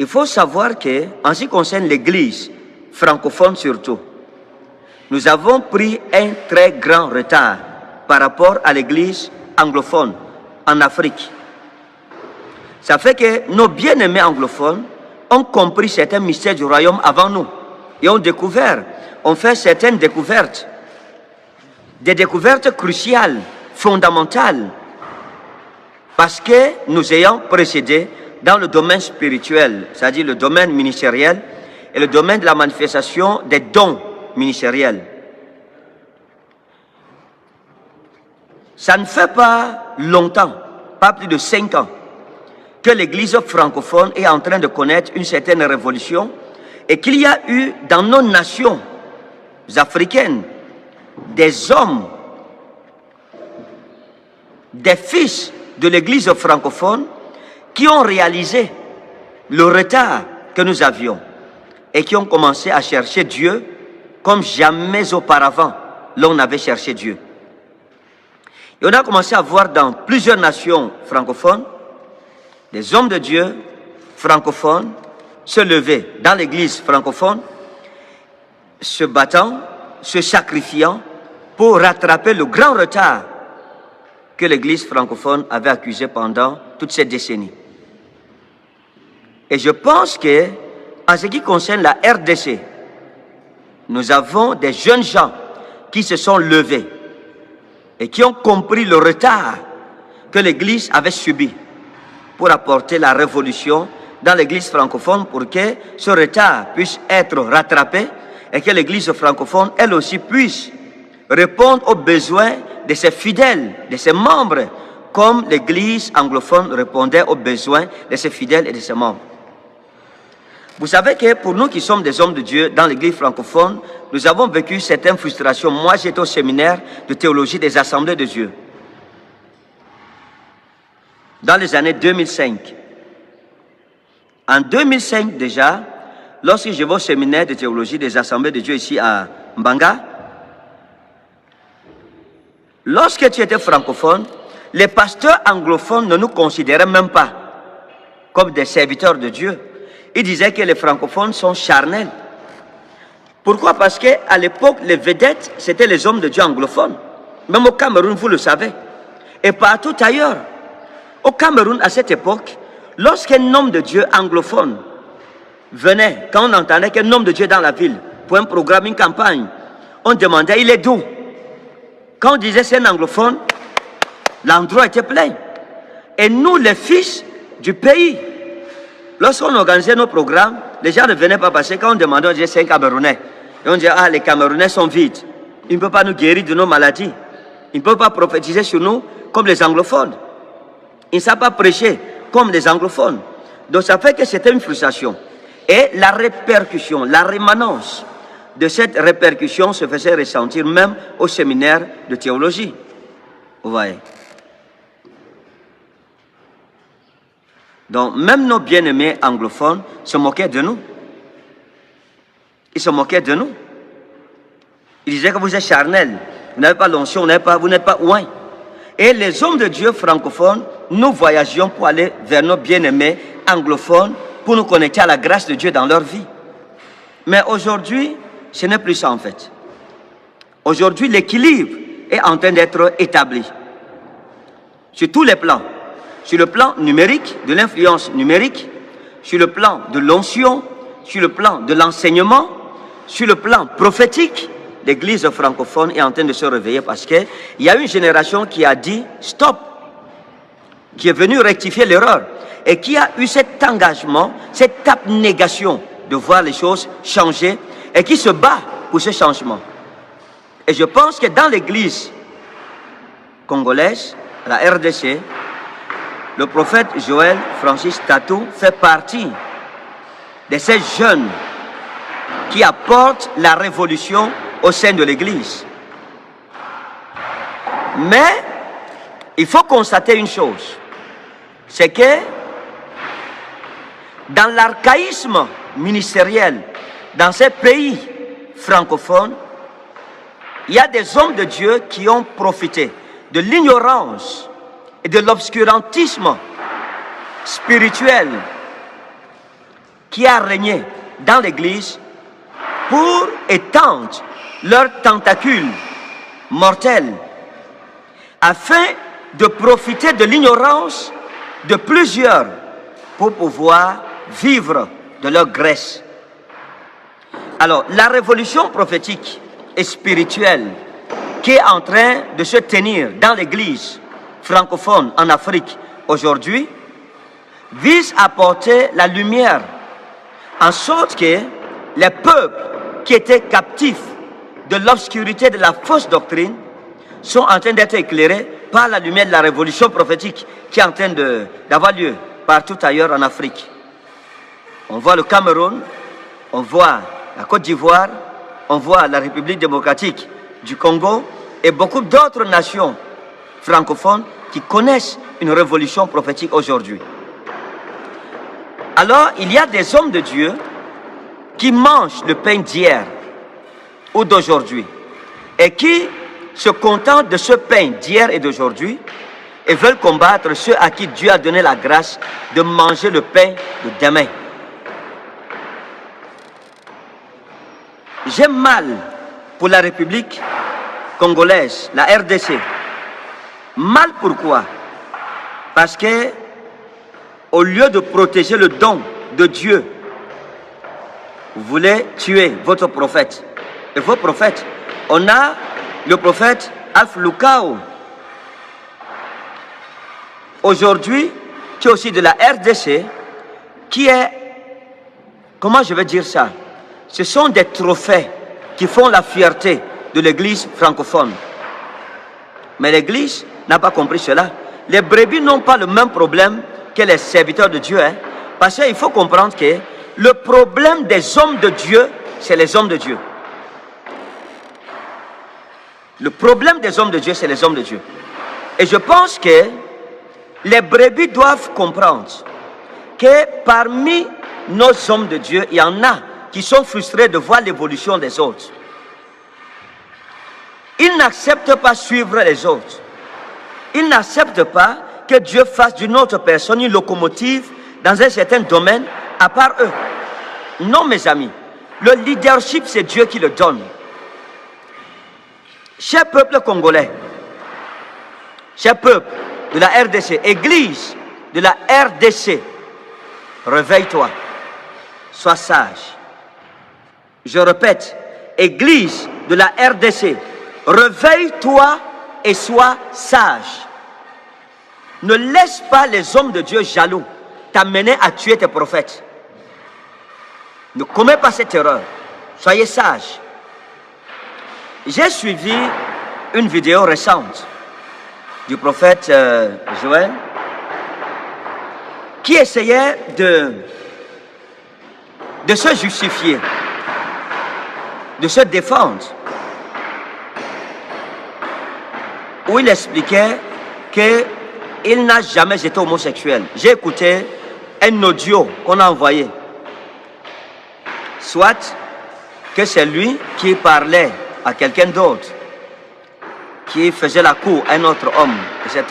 il faut savoir qu'en ce qui concerne l'Église francophone surtout, nous avons pris un très grand retard par rapport à l'Église anglophone en Afrique. Ça fait que nos bien-aimés anglophones ont compris certains mystères du royaume avant nous et ont fait certaines découvertes, des découvertes cruciales, fondamentales, parce que nous ayons précédé dans le domaine spirituel, c'est-à-dire le domaine ministériel et le domaine de la manifestation des dons ministériels. Ça ne fait pas longtemps, pas plus de 5 ans, que l'Église francophone est en train de connaître une certaine révolution et qu'il y a eu dans nos nations africaines des hommes, des fils de l'Église francophone qui ont réalisé le retard que nous avions et qui ont commencé à chercher Dieu comme jamais auparavant l'on avait cherché Dieu. Et on a commencé à voir dans plusieurs nations francophones des hommes de Dieu francophones se lever dans l'église francophone, se battant, se sacrifiant pour rattraper le grand retard que l'église francophone avait accusé pendant toutes ces décennies. Et je pense que, en ce qui concerne la RDC, nous avons des jeunes gens qui se sont levés et qui ont compris le retard que l'Église avait subi pour apporter la révolution dans l'Église francophone pour que ce retard puisse être rattrapé et que l'Église francophone, elle aussi, puisse répondre aux besoins de ses fidèles, de ses membres, comme l'Église anglophone répondait aux besoins de ses fidèles et de ses membres. Vous savez que pour nous qui sommes des hommes de Dieu dans l'Église francophone, nous avons vécu certaines frustrations. Moi, j'étais au séminaire de théologie des Assemblées de Dieu dans les années 2005. En 2005 déjà, lorsque je vais au séminaire de théologie des Assemblées de Dieu ici à Mbanga, lorsque tu étais francophone, les pasteurs anglophones ne nous considéraient même pas comme des serviteurs de Dieu. Ils disaient que les francophones sont charnels. Pourquoi? Parce qu'à l'époque, les vedettes, c'était les hommes de Dieu anglophones. Même au Cameroun, vous le savez. Et partout ailleurs. Au Cameroun, à cette époque, lorsqu'un homme de Dieu anglophone venait, quand on entendait qu'un homme de Dieu dans la ville, pour un programme, une campagne, on demandait, il est d'où? Quand on disait c'est un anglophone, l'endroit était plein. Et nous, les fils du pays, lorsqu'on organisait nos programmes, les gens ne venaient pas passer. Quand on demandait, on disait c'est un Camerounais. Et on disait, ah, les Camerounais sont vides. Ils ne peuvent pas nous guérir de nos maladies. Ils ne peuvent pas prophétiser sur nous comme les anglophones. Ils ne savent pas prêcher comme les anglophones. Donc ça fait que c'était une frustration. Et la répercussion, la rémanence de cette répercussion se faisait ressentir même au séminaire de théologie. Vous voyez. Donc, même nos bien-aimés anglophones se moquaient de nous. Ils se moquaient de nous. Ils disaient que vous êtes charnels, vous n'avez pas l'onction, vous n'êtes pas ouin. Et les hommes de Dieu francophones, nous voyagions pour aller vers nos bien-aimés anglophones pour nous connecter à la grâce de Dieu dans leur vie. Mais aujourd'hui, ce n'est plus ça en fait. Aujourd'hui, l'équilibre est en train d'être établi sur tous les plans. Sur le plan numérique, de l'influence numérique, sur le plan de l'onction, sur le plan de l'enseignement, sur le plan prophétique, l'Église francophone est en train de se réveiller parce qu'il y a une génération qui a dit stop, qui est venue rectifier l'erreur et qui a eu cet engagement, cette abnégation de voir les choses changer et qui se bat pour ce changement. Et je pense que dans l'Église congolaise, la RDC, le prophète Joël Francis Tatou fait partie de ces jeunes qui apportent la révolution au sein de l'Église. Mais il faut constater une chose, c'est que dans l'archaïsme ministériel, dans ces pays francophones, il y a des hommes de Dieu qui ont profité de l'ignorance et de l'obscurantisme spirituel qui a régné dans l'Église pour étendre leurs tentacules mortels afin de profiter de l'ignorance de plusieurs pour pouvoir vivre de leur graisse. Alors, la révolution prophétique et spirituelle qui est en train de se tenir dans l'Église francophone en Afrique aujourd'hui vise à apporter la lumière en sorte que les peuples qui étaient captifs de l'obscurité de la fausse doctrine sont en train d'être éclairés par la lumière de la révolution prophétique qui est en train d'avoir lieu partout ailleurs en Afrique. On voit le Cameroun, on voit la Côte d'Ivoire, on voit la République démocratique du Congo et beaucoup d'autres nations francophones qui connaissent une révolution prophétique aujourd'hui. Alors, il y a des hommes de Dieu qui mangent le pain d'hier ou d'aujourd'hui et qui se contentent de ce pain d'hier et d'aujourd'hui et veulent combattre ceux à qui Dieu a donné la grâce de manger le pain de demain. J'ai mal pour la République congolaise, la RDC. Mal pourquoi? Parce que au lieu de protéger le don de Dieu, vous voulez tuer votre prophète. Et vos prophètes, on a le prophète Alpha Lukao, aujourd'hui, qui est aussi de la RDC, qui est, comment je vais dire ça? Ce sont des trophées qui font la fierté de l'église francophone. Mais l'église n'a pas compris cela. Les brebis n'ont pas le même problème que les serviteurs de Dieu. Parce qu'il faut comprendre que le problème des hommes de Dieu, c'est les hommes de Dieu. Le problème des hommes de Dieu, c'est les hommes de Dieu. Et je pense que les brebis doivent comprendre que parmi nos hommes de Dieu, il y en a qui sont frustrés de voir l'évolution des autres. Ils n'acceptent pas suivre les autres. Ils n'acceptent pas que Dieu fasse d'une autre personne une locomotive dans un certain domaine à part eux. Non, mes amis. Le leadership, c'est Dieu qui le donne. Cher peuple congolais, cher peuple de la RDC, Église de la RDC, réveille-toi, sois sage. Je répète, Église de la RDC, réveille-toi et sois sage. Ne laisse pas les hommes de Dieu jaloux t'amener à tuer tes prophètes. Ne commets pas cette erreur. Soyez sage. J'ai suivi une vidéo récente du prophète Joël qui essayait de se justifier, de se défendre, où il expliquait qu'il n'a jamais été homosexuel. J'ai écouté un audio qu'on a envoyé. Soit que c'est lui qui parlait à quelqu'un d'autre, qui faisait la cour à un autre homme, etc.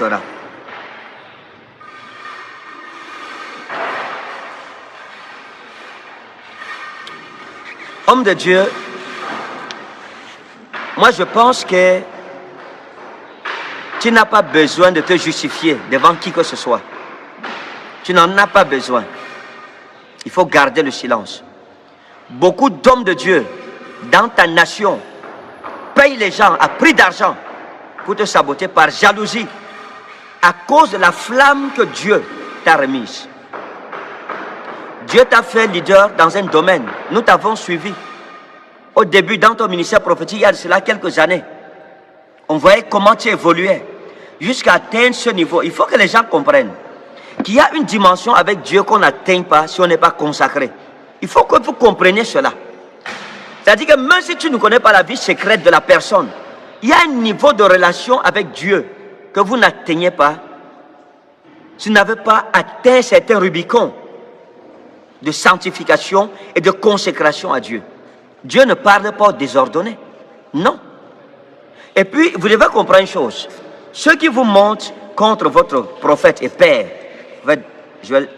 Homme de Dieu, moi je pense que tu n'as pas besoin de te justifier devant qui que ce soit. Tu n'en as pas besoin. Il faut garder le silence. Beaucoup d'hommes de Dieu dans ta nation payent les gens à prix d'argent pour te saboter par jalousie à cause de la flamme que Dieu t'a remise. Dieu t'a fait leader dans un domaine. Nous t'avons suivi. Au début, dans ton ministère prophétique, il y a de cela quelques années, on voyait comment tu évoluais jusqu'à atteindre ce niveau. Il faut que les gens comprennent qu'il y a une dimension avec Dieu qu'on n'atteint pas si on n'est pas consacré. Il faut que vous compreniez cela. C'est-à-dire que même si tu ne connais pas la vie secrète de la personne, il y a un niveau de relation avec Dieu que vous n'atteignez pas si vous n'avez pas atteint certains Rubicons de sanctification et de consécration à Dieu. Dieu ne parle pas aux désordonnés. Non. Et puis, vous devez comprendre une chose. Ceux qui vous montent contre votre prophète et père, Joël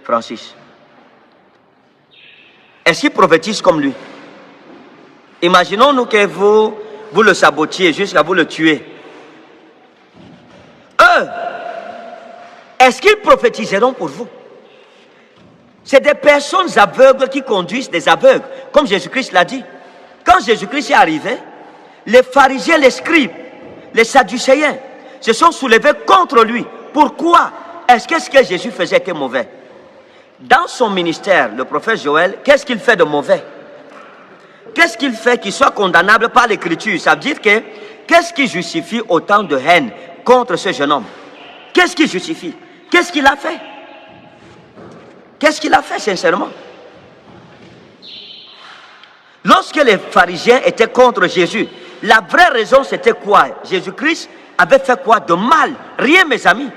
Francis, est-ce qu'il prophétise comme lui? Imaginons-nous que vous le sabotiez jusqu'à vous le tuer. Eux, est-ce qu'ils prophétiseront pour vous? C'est des personnes aveugles qui conduisent des aveugles, comme Jésus-Christ l'a dit. Quand Jésus-Christ est arrivé, les pharisiens, les scribes, les sadducéens se sont soulevés contre lui. Pourquoi? Est-ce que ce que Jésus faisait était mauvais? Dans son ministère, le prophète Joël, qu'est-ce qu'il fait de mauvais? Qu'est-ce qu'il fait qui soit condamnable par l'Écriture? Ça veut dire que, qu'est-ce qui justifie autant de haine contre ce jeune homme? Qu'est-ce qui justifie? Qu'est-ce qu'il a fait? Qu'est-ce qu'il a fait sincèrement? Lorsque les pharisiens étaient contre Jésus, la vraie raison c'était quoi? Jésus-Christ avait fait quoi de mal? Rien, mes amis.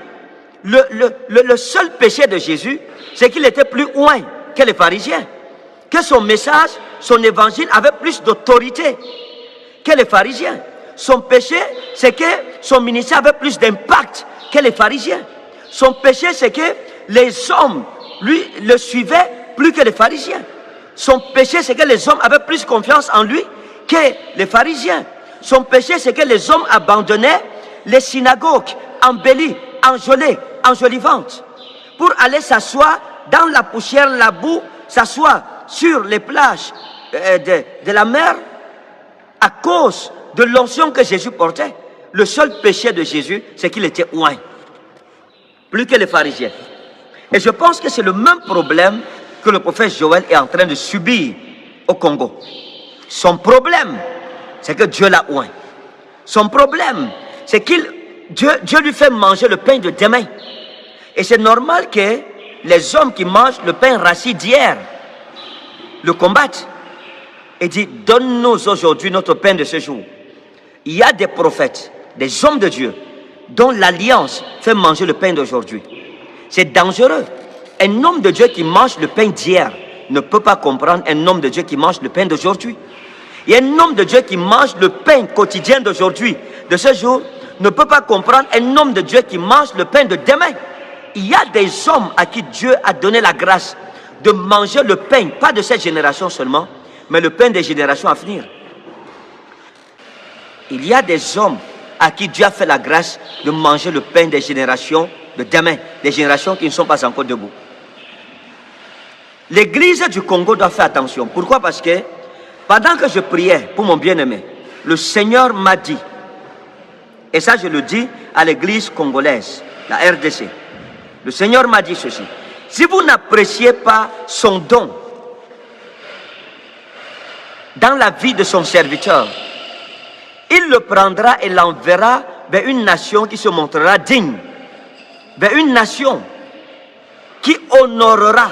Le seul péché de Jésus, c'est qu'il était plus loin que les pharisiens. Que son message, son évangile avait plus d'autorité que les pharisiens. Son péché, c'est que son ministère avait plus d'impact que les pharisiens. Son péché, c'est que les hommes, lui, le suivaient plus que les pharisiens. Son péché, c'est que les hommes avaient plus confiance en lui que les pharisiens. Son péché, c'est que les hommes abandonnaient les synagogues embellies, enjolivantes, pour aller s'asseoir dans la poussière, la boue, s'asseoir sur les plages de la mer à cause de l'onction que Jésus portait. Le seul péché de Jésus, c'est qu'il était oint, plus que les pharisiens. Et je pense que c'est le même problème que le prophète Joël est en train de subir au Congo. Son problème, c'est que Dieu l'a oint. Son problème, c'est que Dieu lui fait manger le pain de demain. Et c'est normal que les hommes qui mangent le pain rassis d'hier le combattent et disent: donne-nous aujourd'hui notre pain de ce jour. Il y a des prophètes, des hommes de Dieu, dont l'alliance fait manger le pain d'aujourd'hui. C'est dangereux. Un homme de Dieu qui mange le pain d'hier ne peut pas comprendre un homme de Dieu qui mange le pain d'aujourd'hui. Et un homme de Dieu qui mange le pain quotidien d'aujourd'hui, de ce jour, ne peut pas comprendre un homme de Dieu qui mange le pain de demain. Il y a des hommes à qui Dieu a donné la grâce de manger le pain, pas de cette génération seulement, mais le pain des générations à venir. Il y a des hommes à qui Dieu a fait la grâce de manger le pain des générations de demain, des générations qui ne sont pas encore debout. L'église du Congo doit faire attention. Pourquoi? Parce que pendant que je priais pour mon bien-aimé, le Seigneur m'a dit, et ça je le dis à l'église congolaise, la RDC, le Seigneur m'a dit ceci: si vous n'appréciez pas son don dans la vie de son serviteur, il le prendra et l'enverra vers une nation qui se montrera digne, vers une nation qui honorera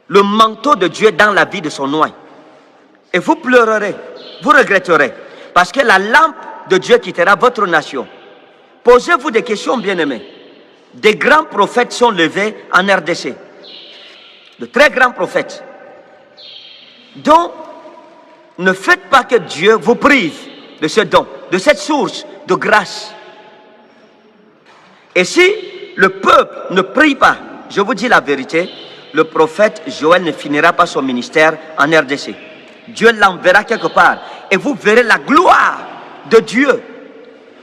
le manteau de Dieu dans la vie de son oint. Et vous pleurerez, vous regretterez, parce que la lampe de Dieu quittera votre nation. Posez-vous des questions, bien-aimés. Des grands prophètes sont levés en RDC. De très grands prophètes. Donc, ne faites pas que Dieu vous prive de ce don, de cette source de grâce. Et si le peuple ne prie pas, je vous dis la vérité, le prophète Joël ne finira pas son ministère en RDC. Dieu l'enverra quelque part et vous verrez la gloire de Dieu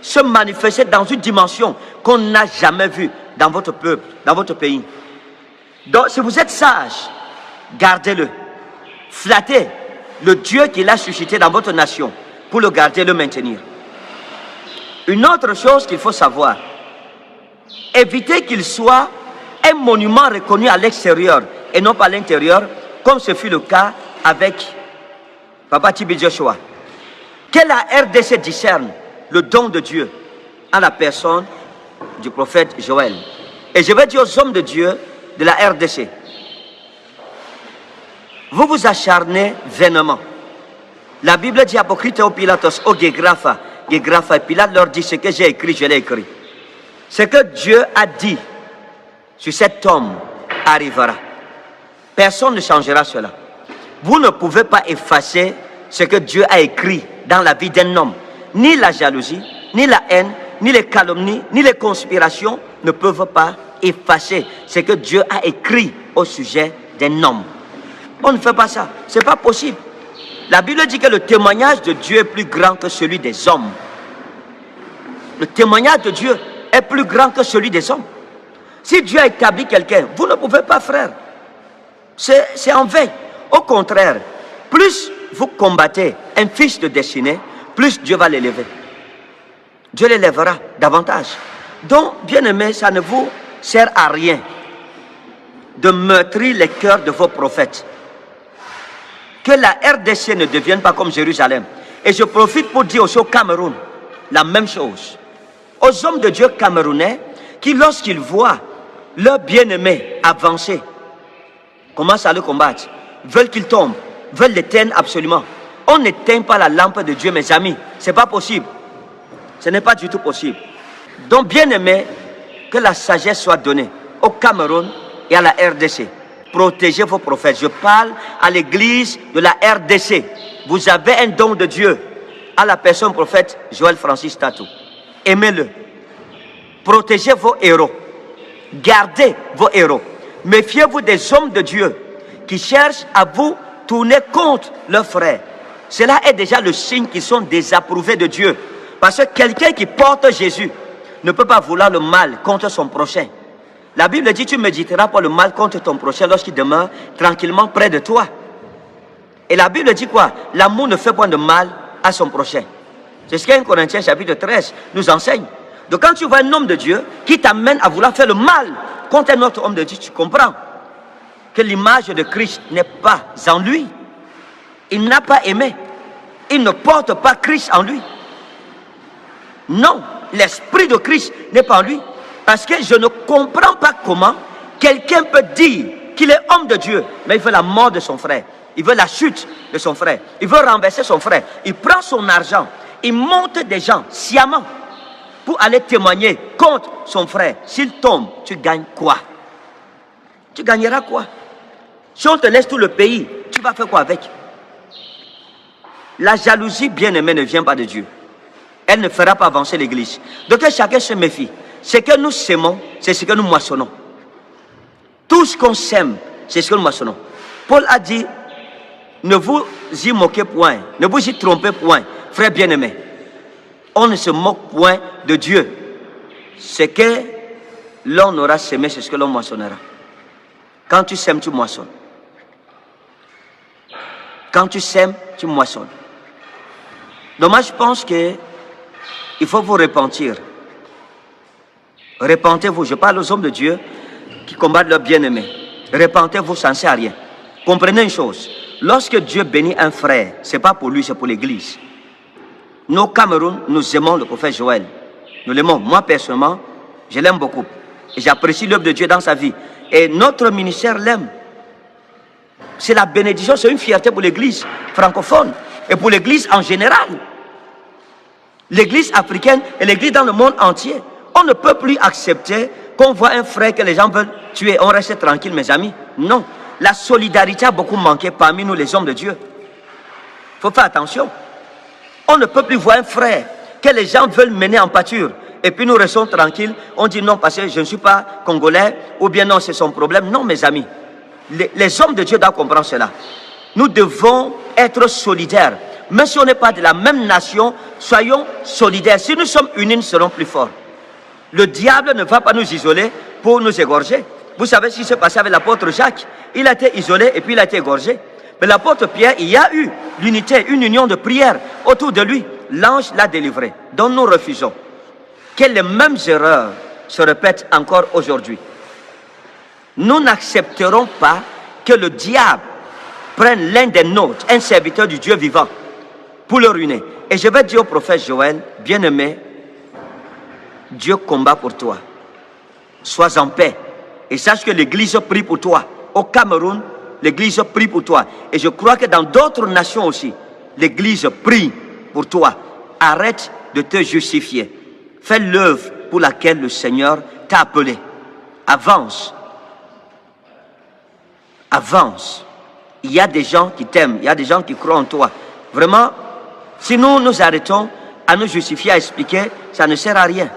se manifester dans une dimension qu'on n'a jamais vue dans votre peuple, dans votre pays. Donc, si vous êtes sage, gardez-le. Flattez le Dieu qu'il a suscité dans votre nation pour le garder et le maintenir. Une autre chose qu'il faut savoir, évitez qu'il soit un monument reconnu à l'extérieur et non pas à l'intérieur, comme ce fut le cas avec Papa Tibi Joshua. Que la RDC discerne le don de Dieu en la personne du prophète Joël. Et je vais dire aux hommes de Dieu de la RDC, vous vous acharnez vainement. La Bible dit Apocrite au Pilatos, au Gegrapha, et Pilate leur dit: ce que j'ai écrit, je l'ai écrit. Ce que Dieu a dit sur cet homme arrivera. Personne ne changera cela. Vous ne pouvez pas effacer ce que Dieu a écrit dans la vie d'un homme. Ni la jalousie, ni la haine, ni les calomnies, ni les conspirations ne peuvent pas effacer ce que Dieu a écrit au sujet d'un homme. On ne fait pas ça. Ce n'est pas possible. La Bible dit que le témoignage de Dieu est plus grand que celui des hommes. Le témoignage de Dieu est plus grand que celui des hommes. Si Dieu a établi quelqu'un, vous ne pouvez pas, frère. C'est en vain. Au contraire, plus vous combattez un fils de destinée, plus Dieu va l'élever. Dieu l'élèvera davantage. Donc, bien-aimés, ça ne vous sert à rien de meurtrir les cœurs de vos prophètes. Que la RDC ne devienne pas comme Jérusalem. Et je profite pour dire aussi au Cameroun la même chose. Aux hommes de Dieu camerounais qui, lorsqu'ils voient leur bien-aimé avancer, commencent à le combattre, veulent qu'il tombe, veulent l'éteindre absolument. On n'éteint pas la lampe de Dieu, mes amis. Ce n'est pas possible. Ce n'est pas du tout possible. Donc, bien-aimé, que la sagesse soit donnée au Cameroun et à la RDC. Protégez vos prophètes. Je parle à l'église de la RDC. Vous avez un don de Dieu à la personne prophète Joël Francis Tatou. Aimez-le. Protégez vos héros. Gardez vos héros. Méfiez-vous des hommes de Dieu qui cherchent à vous tourner contre leurs frères. Cela est déjà le signe qu'ils sont désapprouvés de Dieu. Parce que quelqu'un qui porte Jésus ne peut pas vouloir le mal contre son prochain. La Bible dit, tu méditeras pas le mal contre ton prochain lorsqu'il demeure tranquillement près de toi. Et la Bible dit quoi? L'amour ne fait point de mal à son prochain. C'est ce qu'un Corinthiens chapitre 13 nous enseigne. Donc quand tu vois un homme de Dieu qui t'amène à vouloir faire le mal contre un autre homme de Dieu, tu comprends que l'image de Christ n'est pas en lui. Il n'a pas aimé. Il ne porte pas Christ en lui. Non, l'esprit de Christ n'est pas en lui. Parce que je ne comprends pas comment quelqu'un peut dire qu'il est homme de Dieu, mais il veut la mort de son frère. Il veut la chute de son frère. Il veut renverser son frère. Il prend son argent. Il monte des gens sciemment pour aller témoigner contre son frère. S'il tombe, tu gagnes quoi? Tu gagneras quoi? Si on te laisse tout le pays, tu vas faire quoi avec? La jalousie, bien-aimée, ne vient pas de Dieu. Elle ne fera pas avancer l'église. Donc que chacun se méfie. Ce que nous sèmons, c'est ce que nous moissonnons. Tout ce qu'on sème, c'est ce que nous moissonnons. Paul a dit, ne vous y moquez point, ne vous y trompez point, frères bien-aimés. On ne se moque point de Dieu. Ce que l'on aura sémé, c'est ce que l'on moissonnera. Quand tu sèmes, tu moissonnes. Quand tu sèmes, tu moissonnes. Donc moi, je pense qu'il faut vous repentir. Repentez-vous. Je parle aux hommes de Dieu qui combattent leurs bien-aimés. Repentez-vous, ça ne sert à rien. Comprenez une chose. Lorsque Dieu bénit un frère, ce n'est pas pour lui, c'est pour l'église. Nous, au Cameroun, nous aimons le prophète Joël. Nous l'aimons. Moi, personnellement, je l'aime beaucoup. Et j'apprécie l'œuvre de Dieu dans sa vie. Et notre ministère l'aime. C'est la bénédiction, c'est une fierté pour l'église francophone et pour l'église en général. L'église africaine et l'église dans le monde entier. On ne peut plus accepter qu'on voit un frère que les gens veulent tuer. On reste tranquille, mes amis. Non. La solidarité a beaucoup manqué parmi nous, les hommes de Dieu. Il faut faire attention. On ne peut plus voir un frère que les gens veulent mener en pâture. Et puis nous restons tranquilles. On dit non parce que je ne suis pas congolais. Ou bien non, c'est son problème. Non, mes amis. Les hommes de Dieu doivent comprendre cela. Nous devons être solidaires. Même si on n'est pas de la même nation, soyons solidaires. Si nous sommes unis, nous serons plus forts. Le diable ne va pas nous isoler pour nous égorger. Vous savez ce qui s'est passé avec l'apôtre Jacques. Il a été isolé et puis il a été égorgé. Mais l'apôtre Pierre, il y a eu l'unité, une union de prière autour de lui. L'ange l'a délivré. Donc nous refusons que les mêmes erreurs se répètent encore aujourd'hui. Nous n'accepterons pas que le diable prenne l'un des nôtres, un serviteur du Dieu vivant, pour le ruiner. Et je vais dire au prophète Joël, bien-aimé, Dieu combat pour toi. Sois en paix. Et sache que l'Église prie pour toi. Au Cameroun, l'Église prie pour toi. Et je crois que dans d'autres nations aussi, l'Église prie pour toi. Arrête de te justifier. Fais l'œuvre pour laquelle le Seigneur t'a appelé. Avance. Avance. Il y a des gens qui t'aiment. Il y a des gens qui croient en toi. Vraiment, si nous nous arrêtons à nous justifier, à expliquer, ça ne sert à rien.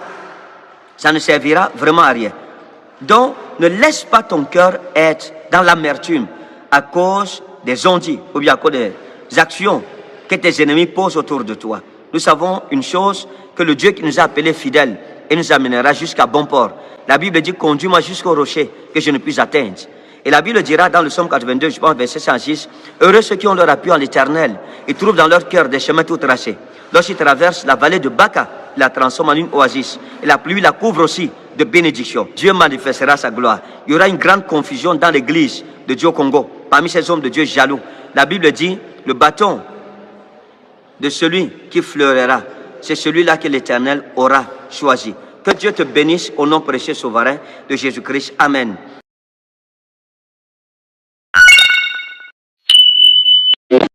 Ça ne servira vraiment à rien. Donc, ne laisse pas ton cœur être dans l'amertume à cause des ondits ou bien à cause des actions que tes ennemis posent autour de toi. Nous savons une chose, que le Dieu qui nous a appelés fidèles et nous amènera jusqu'à bon port. La Bible dit, conduis-moi jusqu'au rocher que je ne puisse atteindre. Et la Bible dira dans le psaume 82, je pense, verset 106, heureux ceux qui ont leur appui en l'Éternel et trouvent dans leur cœur des chemins tout tracés. Lorsqu'ils traversent la vallée de Baca, il la transforme en une oasis. Et la pluie la couvre aussi de bénédictions. Dieu manifestera sa gloire. Il y aura une grande confusion dans l'église de Dieu au Congo, parmi ces hommes de Dieu jaloux. La Bible dit, le bâton de celui qui fleurira, c'est celui-là que l'Éternel aura choisi. Que Dieu te bénisse au nom précieux souverain de Jésus-Christ. Amen.